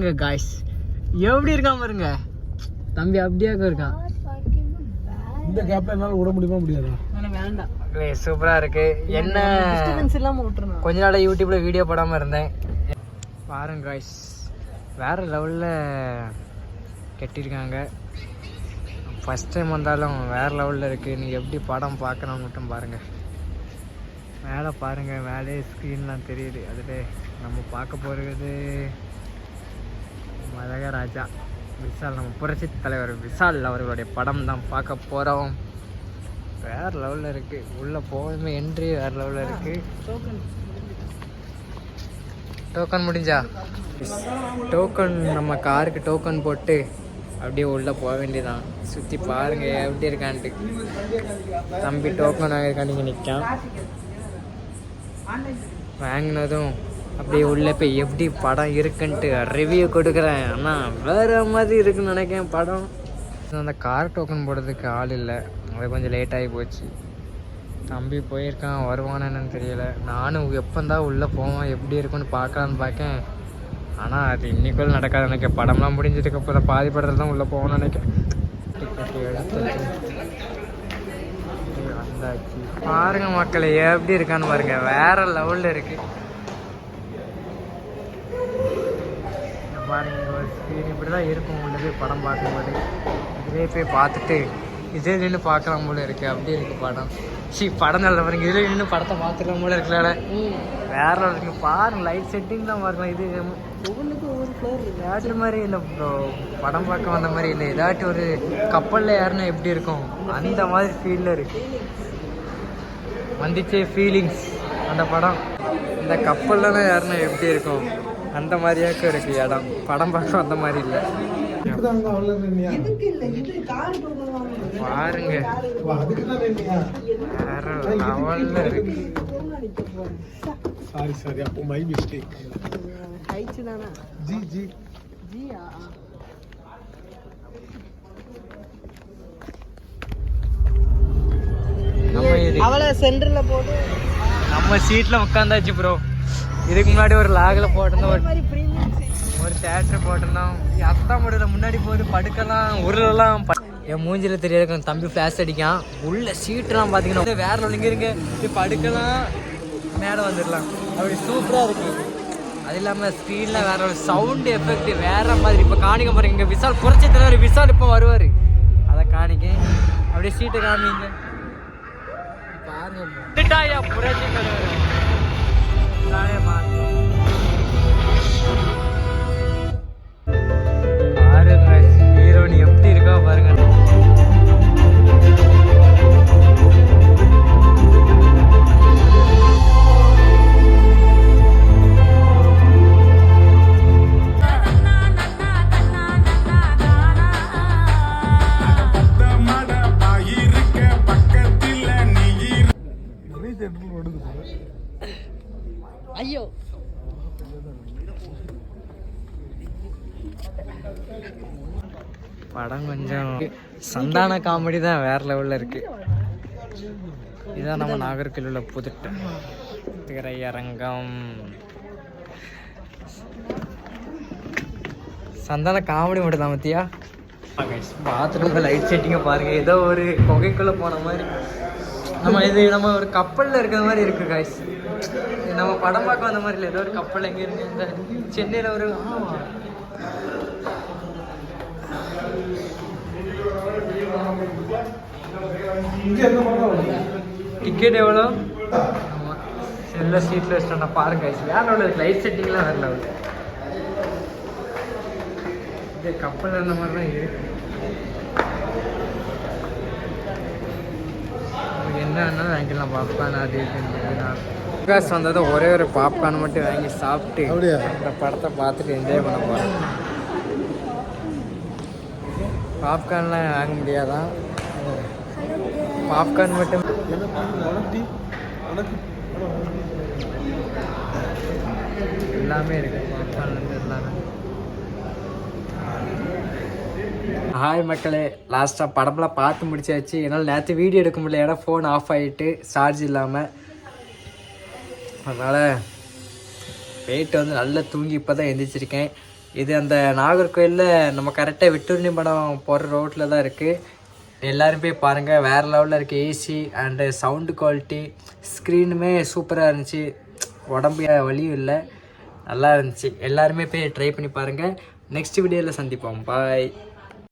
பாருங்க காய்ஸ், எப்படி இருக்கான் பாருங்க தம்பி. அப்படியாக இருக்கான். இந்த கேப்ல என்னால விட முடியுமா முடியாதா? வேண்டாம். சூப்பரா இருக்கு. என்ன கொஞ்ச நாளா யூடியூப்ல வீடியோ போடாம இருந்தேன். பாருங்க காய்ஸ், வேற லெவல்ல கட்டியிருக்காங்க. ஃபர்ஸ்ட் டைம் வந்தாலும் வேற லெவல்ல இருக்கு. நீங்க எப்படி படம் பார்க்கணும்னு மட்டும் பாருங்க. மேலே பாருங்க, மேலே ஸ்க்ரீன்லாம் தெரியுது. அதில் நம்ம பார்க்க போகிறது மதகராஜா விஷால், நம்ம புரட்சி தலைவர் விஷால் அவர்களுடைய படம் தான் பார்க்க போகிறோம். வேறு லெவலில் இருக்குது. உள்ளே போகணுமே, என்ட்ரி வேறு லெவலில் இருக்குது. டோக்கன் முடிஞ்சா? டோக்கன் நம்ம காருக்கு டோக்கன் போட்டு அப்படியே உள்ளே போக வேண்டியதான். சுற்றி பாருங்கள் எப்படி இருக்கான்ட்டு. தம்பி டோக்கன் வாங்கியிருக்கான், நீங்கள் நிற்கான். வாங்கினதும் அப்படியே உள்ளே போய் எப்படி படம் இருக்குன்ட்டு ரிவ்யூ கொடுக்குறேன். ஆனால் வேறு மாதிரி இருக்குன்னு நினைக்கிறேன் படம். அந்த கார் டோக்கன் போடுறதுக்கு ஆள் இல்லை, அது கொஞ்சம் லேட் ஆகி போச்சு. தம்பி போயிருக்கான், வருவானு என்னன்னு தெரியல. நானும் எப்போந்தான் உள்ளே போவேன் எப்படி இருக்குன்னு பார்க்கலான்னு பார்க்கேன். ஆனால் அது இன்னைக்குள்ள நடக்காது நினைக்கிறேன். படம்லாம் முடிஞ்சதுக்கப்புறம் பாதி படத்தில் தான் உள்ளே போகணும்னு நினைக்கிறேன். வந்தாச்சு. பாருங்க மக்களை எப்படி இருக்கான்னு பாருங்க, வேற லெவலில் இருக்கு. பாருங்க, ஒரு ஸ்க்ரீன் இப்படி தான் இருக்கும் உள்ள போய் படம் பார்க்கும்போது. இதுலேயே போய் பார்த்துட்டு இதே நின்று பார்க்கலாம் போல இருக்கு. அப்படி இருக்கு படம். படம் நல்ல பாருங்க, இதுல நின்று படத்தை பார்த்துக்கலாம் போல இருக்குல்ல. வேற இருக்கு பாருங்க, லைட் செட்டிங் தான் பாருங்க. இது ஒவ்வொன்றுக்கும் ஒவ்வொரு ஃப்ளோர் தேட்டர் மாதிரி இல்லை ப்ரோ. படம் பார்க்க வந்த மாதிரி இல்லை. ஏதாச்சும் ஒரு கப்பலில் ஏறினா எப்படி இருக்கும் அந்த மாதிரி ஃபீலில் இருக்கு. வந்துச்சே ஃபீலிங்ஸ் அந்த படம். இந்த கப்பல்லாம் யாருன்னா எப்படி இருக்கும் அந்த மாதிரியாக்கும் இருக்கு இடம். படம் பார்க்க அந்த மாதிரி இல்லை. பாருங்க வேற லெவல்ல இருக்கு. சாரி அப்போ மை மிஸ்டேக். ஜி அவளை சென்டர்ல போட்டு நம்ம சீட்ல உட்காந்தாச்சு ப்ரோ. இதுக்கு முன்னாடி ஒரு லாகில் போட்டிருந்தோம், ஒரு தேட்டர் போட்டிருந்தோம். அத்தான் முடியல, முன்னாடி போகுது படுக்கலாம் உருளெல்லாம். என் மூஞ்சில தெரியாது, தம்பி ஃபிளாஷ் அடிக்கான். உள்ள சீட்டெல்லாம் பார்த்தீங்கன்னா வேற ஒன்று இங்கே இருக்கு. இப்படி படுக்கலாம், மேடம் வந்துடலாம். அப்படி சூப்பராக இருக்கு. அது இல்லாமல் ஸ்க்ரீனில் வேற ஒரு சவுண்டு எஃபெக்ட் வேற மாதிரி. இப்போ காணிக்க பாருங்க, இங்கே விஷால் புரட்சி தலைவர் விஷால் இப்போ வருவார். அதை காணிக்க அப்படியே சீட்டை காமிங்க பாருங்க. புரட்சி தலைவர் பாருங்க, ஹீரோனி எப்படி இருக்கா பாருங்க. ஐயோ படம் கொஞ்சம் சந்தான காமெடி தான் வேற லெவல்ல இருக்கு. இதுதான் நம்ம நாகர்கோவில் உள்ள புதுட்ட திரையரங்கம். சந்தான காமெடி மட்டும் தான் மத்தியா. பாத்ரூம்ல லைட் செட்டிங்க பாருங்க, ஏதோ ஒரு குகைக்குள்ள போன மாதிரி. நம்ம ஒரு கப்பல்ல இருக்கிற மாதிரி இருக்கு காய்ஸ். நம்ம படம் பார்க்க வந்த மாதிரி இல்லை, ஏதோ ஒரு கப்பல் எங்கே இருக்கு. இந்த சென்னையில் ஒரு டிக்கெட் எவ்வளோ? ஆமாம், எல்லா சீட்டில் வச்சுட்டோம்னா பாருங்க வேற எவ்வளோ இருக்கு. லைட் செட்டிங்லாம் வேற லெவல். இது கப்பல் இருந்த மாதிரி தான் இருக்கு. என்ன வாங்கிக்கலாம், பாப்கார்ன் அது காசு வந்தது. ஒரே ஒரு பாப்கார்ன் மட்டும் வாங்கி சாப்பிட்டு அந்த படத்தை பார்த்துட்டு என்ஜாய் பண்ண போகிறேன். பாப்கார்ன்லாம் வாங்க முடியாதான், பாப்கார்ன் மட்டும். எல்லாமே இருக்கு பாப்கார்ன்லேருந்து எல்லாமே. ஹாய் மக்களே, லாஸ்ட்டாக படம்லாம் பார்த்து முடிச்சாச்சு. என்னால் நேற்று வீடியோ எடுக்க முடியல, ஏன்னா ஃபோன் ஆஃப் ஆகிட்டு சார்ஜ் இல்லாமல். அதனால் போயிட்டு வந்து நல்லா தூங்கி இப்போ தான் எழுந்திரிச்சிருக்கேன். இது அந்த நாகர்கோயிலில் நம்ம கரெக்டாக விட்டூர்னி படம் போகிற ரோட்டில் தான் இருக்குது. எல்லோரும் போய் பாருங்கள். வேறு லெவலில் இருக்குது. ஏசி அண்டு சவுண்டு குவாலிட்டி, ஸ்க்ரீனுமே சூப்பராக இருந்துச்சு. உடம்பு வலியும் இல்லை, நல்லா இருந்துச்சு. எல்லாருமே போய் ட்ரை பண்ணி பாருங்கள். நெக்ஸ்ட் வீடியோவில் சந்திப்போம். பாய்.